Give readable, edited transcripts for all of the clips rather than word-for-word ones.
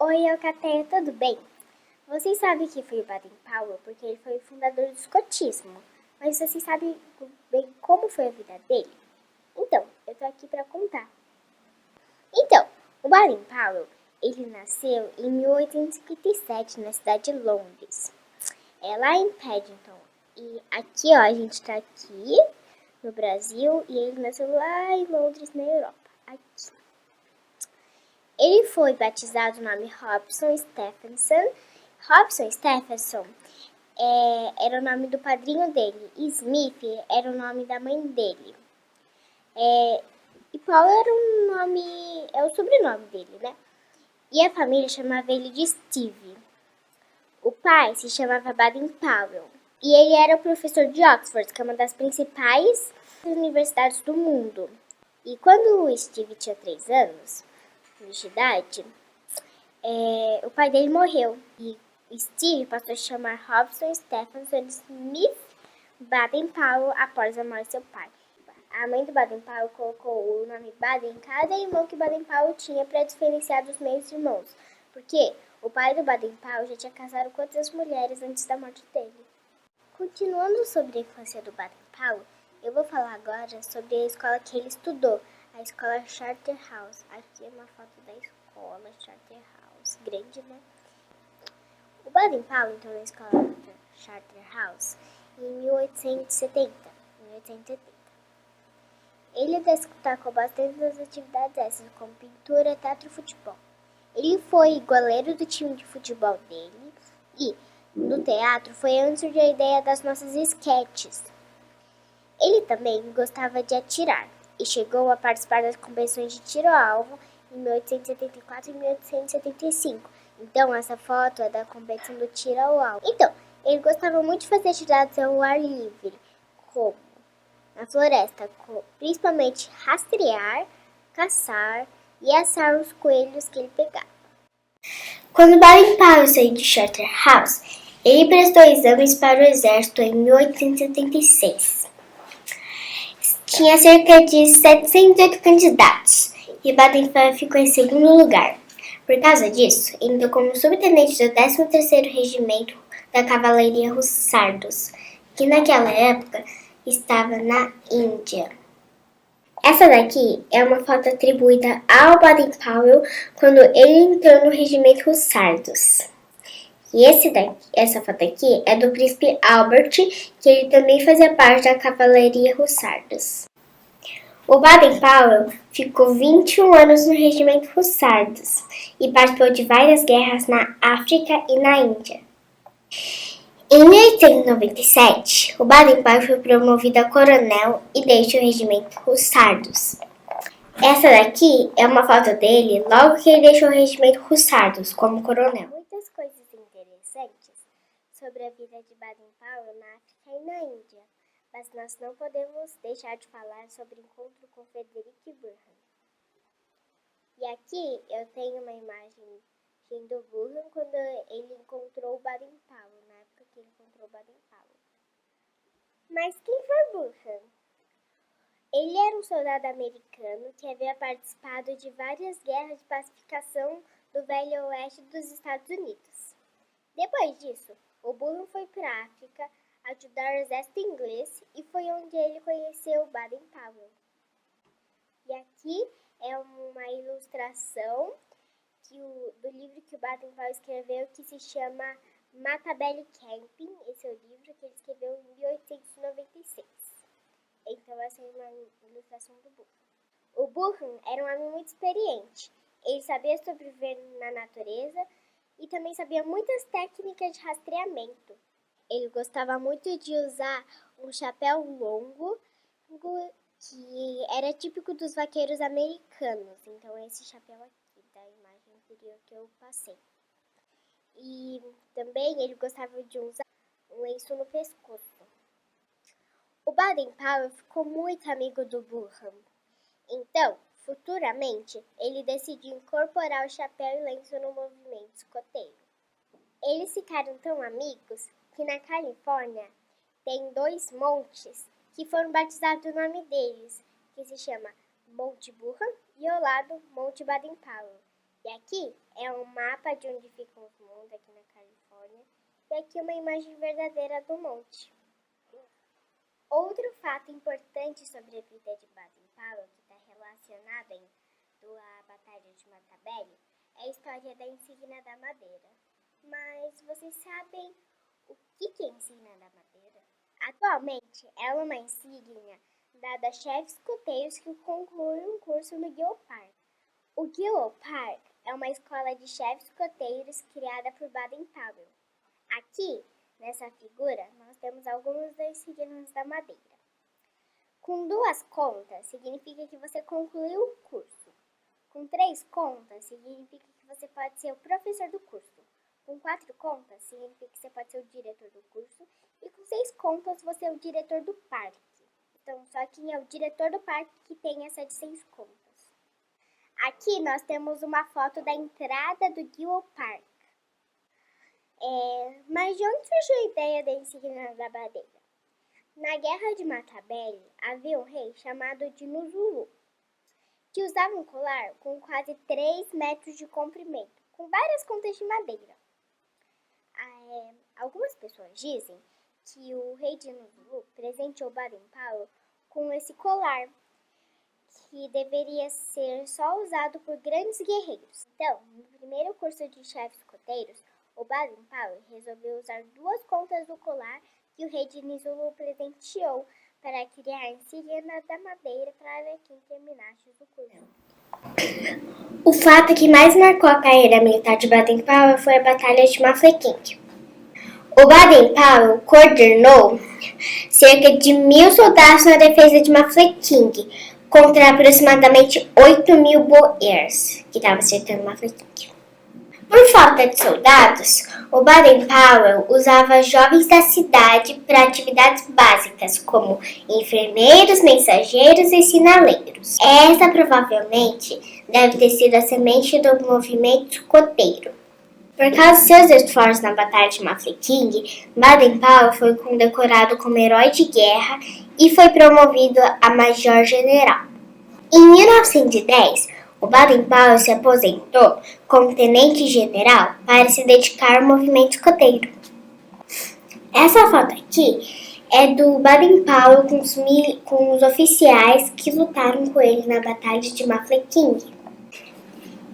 Oi, Alcateia, tudo bem? Vocês sabem que foi o Baden-Powell porque ele foi o fundador do escotismo. Mas vocês sabem bem como foi a vida dele? Então, eu tô aqui para contar. Então, o Baden-Powell, ele nasceu em 1857 na cidade de Londres. É lá em Paddington. E aqui, ó, a gente tá aqui no Brasil e ele nasceu lá em Londres, na Europa. Aqui. Ele foi batizado no nome Robson Stephenson. Robson Stephenson era o nome do padrinho dele. E Smith era o nome da mãe dele. E Paul era é o sobrenome dele, né? E a família chamava ele de Steve. O pai se chamava Baden-Powell. E ele era o professor de Oxford, que é uma das principais universidades do mundo. E quando o Steve tinha 3 anos de idade, o pai dele morreu. E Steve passou a chamar Robson Stephenson Smith Baden-Powell após a morte de seu pai. A mãe do Baden-Powell colocou o nome Baden em cada irmão que Baden-Powell tinha para diferenciar dos meios irmãos. Porque o pai do Baden-Powell já tinha casado com outras mulheres antes da morte dele. Continuando sobre a infância do Baden-Powell, eu vou falar agora sobre a escola que ele estudou, a escola Charterhouse. Aqui é uma foto da escola Charterhouse, grande, né? O Baden-Powell entrou na escola Charterhouse em 1870. Ele destacou bastante nas atividades extras, como pintura, teatro e futebol. Ele foi goleiro do time de futebol dele e, no teatro, foi onde surgiu a ideia das nossas esquetes. Ele também gostava de atirar e chegou a participar das competições de tiro ao alvo em 1874 e 1875. Então, essa foto é da competição do tiro ao alvo. Então, ele gostava muito de fazer atividades ao ar livre, como na floresta, principalmente rastrear, caçar e assar os coelhos que ele pegava. Quando Baden-Powell saiu de Charterhouse, ele prestou exames para o exército em 1876. Tinha cerca de 708 candidatos e Baden-Powell ficou em segundo lugar. Por causa disso, entrou como subtenente do 13º Regimento da Cavalaria Hussardos, que naquela época estava na Índia. Essa daqui é uma foto atribuída ao Baden-Powell quando ele entrou no Regimento Hussardos. E essa foto aqui é do príncipe Albert, que ele também fazia parte da Cavalaria Hussardos. O Baden-Powell ficou 21 anos no Regimento Hussardos e participou de várias guerras na África e na Índia. Em 1897, o Baden-Powell foi promovido a coronel e deixou o Regimento Hussardos. Essa daqui é uma foto dele logo que ele deixou o Regimento Hussardos como coronel. Muitas coisas interessantes sobre a vida de Baden-Powell na África e na Índia, mas nós não podemos deixar de falar sobre o encontro com Frederick Burhan. E aqui eu tenho uma imagem do Burhan quando ele encontrou o Baden-Powell, na época que ele encontrou o Baden-Powell. Mas quem foi Burhan? Ele era um soldado americano que havia participado de várias guerras de pacificação do Velho Oeste dos Estados Unidos. Depois disso, o Burhan foi para a África ajudar o exército inglês e foi onde ele conheceu o Baden-Powell. E aqui é uma ilustração do livro que o Baden-Powell escreveu, que se chama Matabele Camping. Esse é o livro que ele escreveu em 1896. Então essa é uma ilustração do Burhan. O Burhan era um homem muito experiente. Ele sabia sobreviver na natureza e também sabia muitas técnicas de rastreamento. Ele gostava muito de usar um chapéu longo, que era típico dos vaqueiros americanos. Então esse chapéu aqui da imagem anterior que eu passei. E também ele gostava de usar um lenço no pescoço. O Baden-Powell ficou muito amigo do Burhan. Então, futuramente, ele decidiu incorporar o chapéu e lenço no movimento escoteiro. Eles ficaram tão amigos que na Califórnia tem 2 montes que foram batizados do nome deles, que se chama Monte Burhan e ao lado Monte Baden-Powell. E aqui é um mapa de onde ficam os montes aqui na Califórnia. E aqui uma imagem verdadeira do monte. Outro fato importante sobre a vida de Baden-Powell, que está relacionado à Batalha de Matabele, é a história da insígnia da madeira. Mas vocês sabem o que é a insígnia da madeira? Atualmente, ela é uma insígnia dada a chefes escoteiros que concluem um curso no Guild Park. O Guild Park é uma escola de chefes escoteiros criada por Baden-Powell. Aqui, nessa figura, nós temos alguns dos insígnias da madeira. Com 2 contas, significa que você concluiu o curso. Com 3 contas, significa que você pode ser o professor do curso. Com 4 contas, significa que você pode ser o diretor do curso. E com 6 contas, você é o diretor do parque. Então, só quem é o diretor do parque que tem essa de 6 contas. Aqui nós temos uma foto da entrada do Guild Park. Mas de onde surgiu a ideia da insígnia da madeira? Na Guerra de Matabele, havia um rei chamado Dinuzulu, que usava um colar com quase 3 metros de comprimento, com várias contas de madeira. Algumas pessoas dizem que o rei Dinuzulu presenteou Baden-Powell com esse colar, que deveria ser só usado por grandes guerreiros. Então, no primeiro curso de chefes escoteiros, o Baden-Powell resolveu usar 2 contas do colar que o rei Dinuzulu presenteou para criar a insígnia da madeira para quem terminasse o curso. O fato que mais marcou a carreira militar de Baden-Powell foi a Batalha de Mafeking. O Baden-Powell coordenou cerca de 1.000 soldados na defesa de Mafeking, contra aproximadamente 8.000 boers que estavam cercando Mafeking. Por falta de soldados, o Baden-Powell usava jovens da cidade para atividades básicas, como enfermeiros, mensageiros e sinaleiros. Essa provavelmente deve ter sido a semente do movimento escoteiro. Por causa de seus esforços na Batalha de Mafeking, Baden-Powell foi condecorado como herói de guerra e foi promovido a major-general. Em 1910, o Baden-Powell se aposentou como tenente-general para se dedicar ao movimento escoteiro. Essa foto aqui é do Baden-Powell com os oficiais que lutaram com ele na Batalha de Mafeking.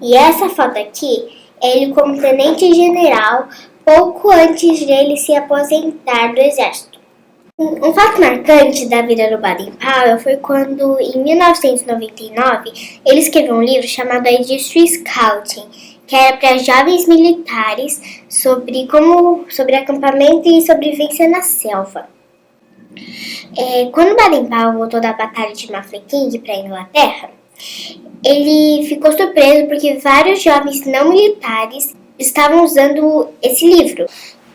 E essa foto aqui ele como tenente-general pouco antes de ele se aposentar do exército. Um fato marcante da vida do Baden-Powell foi quando, em 1999, ele escreveu um livro chamado Industry Scouting, que era para jovens militares sobre acampamento e sobrevivência na selva. Quando Baden-Powell voltou da Batalha de Mafeking para a Inglaterra, ele ficou surpreso porque vários jovens não militares estavam usando esse livro.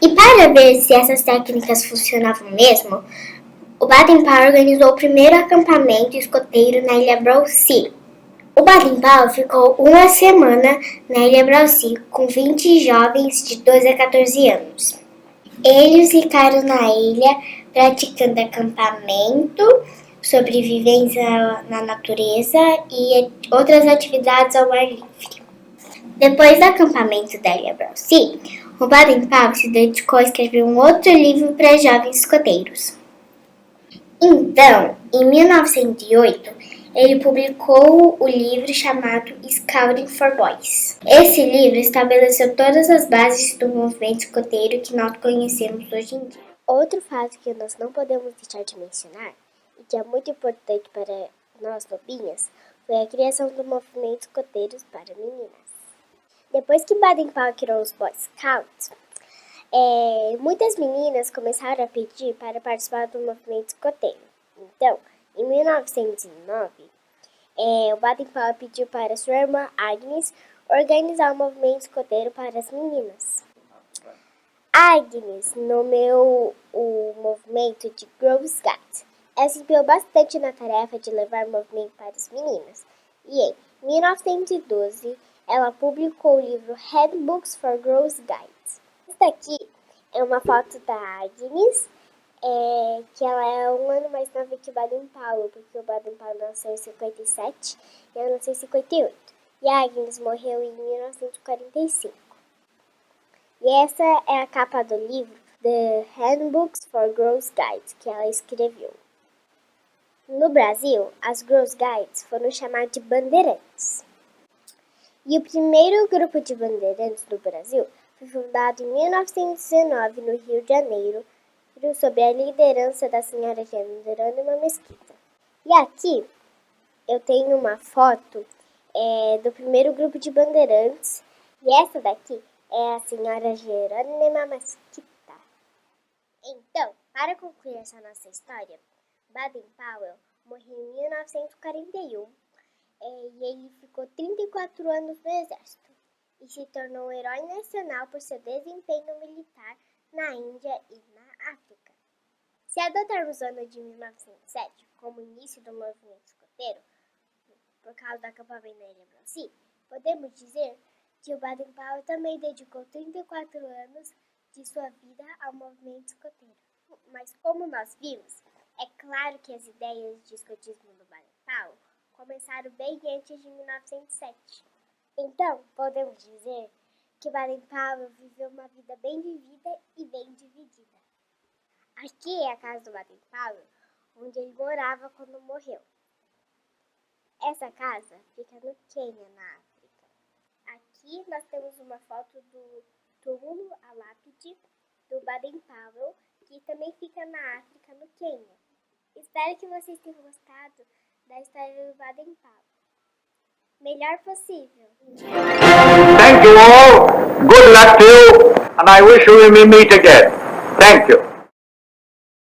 E para ver se essas técnicas funcionavam mesmo, o Baden-Powell organizou o primeiro acampamento escoteiro na Ilha Browsea. O Baden-Powell ficou uma semana na Ilha Browsea com 20 jovens de 12 a 14 anos. Eles ficaram na ilha praticando acampamento, sobrevivência na natureza e outras atividades ao ar livre. Depois do acampamento da Ilha Browsea, o Baden-Powell se dedicou a escrever um outro livro para jovens escoteiros. Então, em 1908, ele publicou o livro chamado Scouting for Boys. Esse livro estabeleceu todas as bases do movimento escoteiro que nós conhecemos hoje em dia. Outro fato que nós não podemos deixar de mencionar, e que é muito importante para nós lobinhas, foi a criação do movimento escoteiros para meninas. Depois que Baden-Powell criou os Boy Scouts, muitas meninas começaram a pedir para participar do movimento escoteiro. Então, em 1909, o Baden-Powell pediu para sua irmã Agnes organizar um movimento escoteiro para as meninas. Agnes nomeou o movimento de Girl Scouts. Ela se empenhou bastante na tarefa de levar o movimento para as meninas. E em 1912, ela publicou o livro Handbooks for Girls Guides. Esta aqui é uma foto da Agnes, que ela é um ano mais nova que o Baden-Powell, porque o Baden-Powell nasceu em 57 e ela nasceu em 58. e Agnes morreu em 1945. E essa é a capa do livro The Handbooks for Girls Guides, que ela escreveu. No Brasil, as Girls Guides foram chamadas de bandeirantes. E o primeiro grupo de bandeirantes no Brasil foi fundado em 1919 no Rio de Janeiro, sob a liderança da senhora Jerônima Mesquita. E aqui eu tenho uma foto do primeiro grupo de bandeirantes, e essa daqui é a senhora Jerônima Mesquita. Então, para concluir essa nossa história, Baden-Powell morreu em 1941 e ele ficou 34 anos no exército e se tornou um herói nacional por seu desempenho militar na Índia e na África. Se adotarmos o ano de 1907 como início do movimento escoteiro, por causa do acampamento na Ilha Blancy, podemos dizer que o Baden-Powell também dedicou 34 anos de sua vida ao movimento escoteiro. Mas como nós vimos, é claro que as ideias de escotismo do Baden-Powell começaram bem antes de 1907. Então, podemos dizer que Baden-Powell viveu uma vida bem vivida e bem dividida. Aqui é a casa do Baden-Powell, onde ele morava quando morreu. Essa casa fica no Quênia, na África. Aqui nós temos uma foto do túmulo, a lápide, do Baden-Powell, que também fica na África, no Quênia. Espero que vocês tenham gostado da história do Baden-Powell. Melhor possível. Thank you all. Good luck to you, and I wish we may meet again. Thank you.